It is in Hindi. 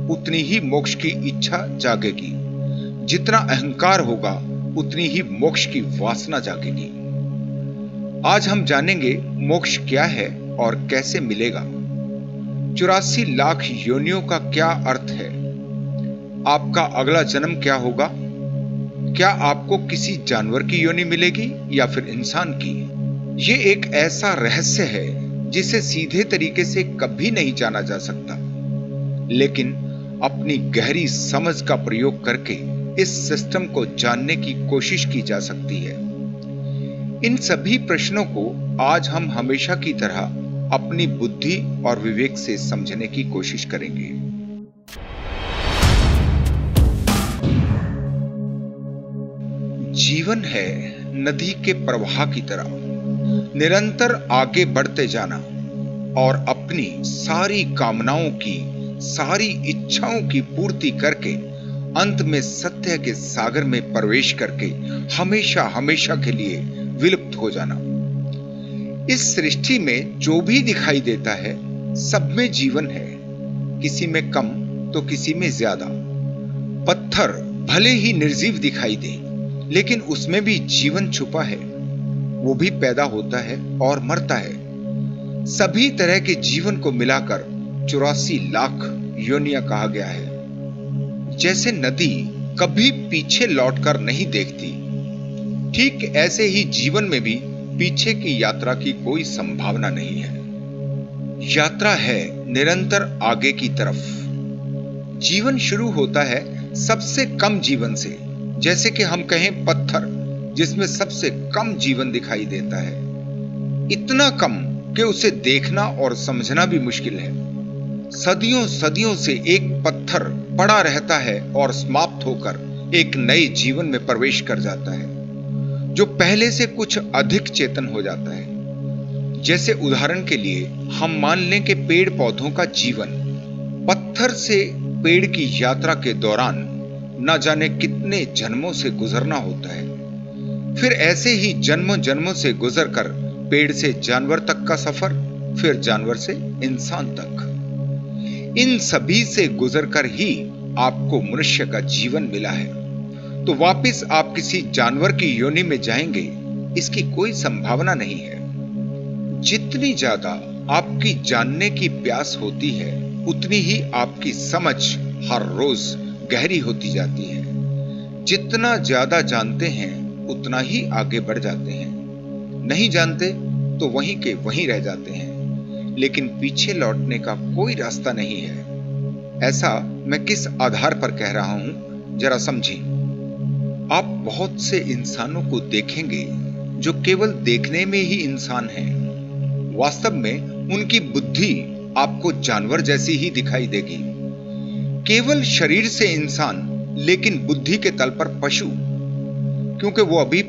उतनी ही मोक्ष की इच्छा जागेगी। जितना अहंकार होगा उतनी ही मोक्ष की वासना जागेगी। आज हम जानेंगे मोक्ष क्या है और कैसे मिलेगा। 84 लाख योनियों का क्या अर्थ है? आपका अगला जन्म क्या होगा? क्या आपको किसी जानवर की योनि मिलेगी या फिर इंसान की? ये एक ऐसा रहस्य है जिसे सीधे तरीके से कभी नहीं जाना जा सकता, लेकिन अपनी गहरी समझ का प्रयोग करके इस सिस्टम को जानने की कोशिश की जा सकती है। इन सभी प्रश्नों को आज हम हमेशा की तरह अपनी बुद्धि और विवेक से समझने की कोशिश करेंगे। जीवन है नदी के प्रवाह की तरह, निरंतर आगे बढ़ते जाना और अपनी सारी कामनाओं की, सारी इच्छाओं की पूर्ति करके अंत में सत्य के सागर में प्रवेश करके हमेशा हमेशा के लिए विलुप्त हो जाना। इस सृष्टि में जो भी दिखाई देता है सब में जीवन है, किसी में कम तो किसी में ज्यादा। पत्थर भले ही निर्जीव दिखाई दे, लेकिन उसमें भी जीवन छुपा है। वो भी पैदा होता है और मरता है। सभी तरह के जीवन को मिलाकर 84 लाख योनियां कहा गया है। जैसे नदी कभी पीछे लौटकर नहीं देखती, ठीक ऐसे ही जीवन में भी पीछे की यात्रा की कोई संभावना नहीं है। यात्रा है निरंतर आगे की तरफ। जीवन शुरू होता है सबसे कम जीवन से, जैसे कि हम कहें पत्थर, जिसमें सबसे कम जीवन दिखाई देता है। इतना कम कि उसे देखना और समझना भी मुश्किल है। सदियों सदियों से एक पत्थर पड़ा रहता है और समाप्त होकर एक नए जीवन में प्रवेश कर जाता है, जो पहले से कुछ अधिक चेतन हो जाता है। जैसे उदाहरण के लिए हम मान लें कि पेड़ पौधों का जीवन पत्थर से पेड़ की यात्रा के दौरान न जाने कितने जन्मों से गुजरना होता है। फिर ऐसे ही जन्मों जन्मों से गुजरकर पेड़ से जानवर तक का सफर, फिर जानवर से इंसान तक। इन सभी से गुजरकर ही आपको मनुष्य का जीवन मिला है। तो वापस आप किसी जानवर की योनि में जाएंगे, इसकी कोई संभावना नहीं है। जितनी ज्यादा आपकी जानने की प्यास होती है, उतनी ही आपकी समझ हर रोज गहरी होती जाती है। जितना ज्यादा जानते हैं उतना ही आगे बढ़ जाते हैं। नहीं जानते तो वहीं के वहीं रह जाते हैं, लेकिन पीछे लौटने का कोई रास्ता नहीं है। ऐसा मैं किस आधार पर कह रहा हूं, जरा समझें। आप बहुत से इंसानों को देखेंगे जो केवल देखने में ही इंसान हैं। वास्तव में उनकी बुद्धि आपको जानवर जैसी ही दिखाई देगी। केवल शरीर से इंसान, लेकिन बुद्धि के तल पर पशु, क्योंकि वो अभी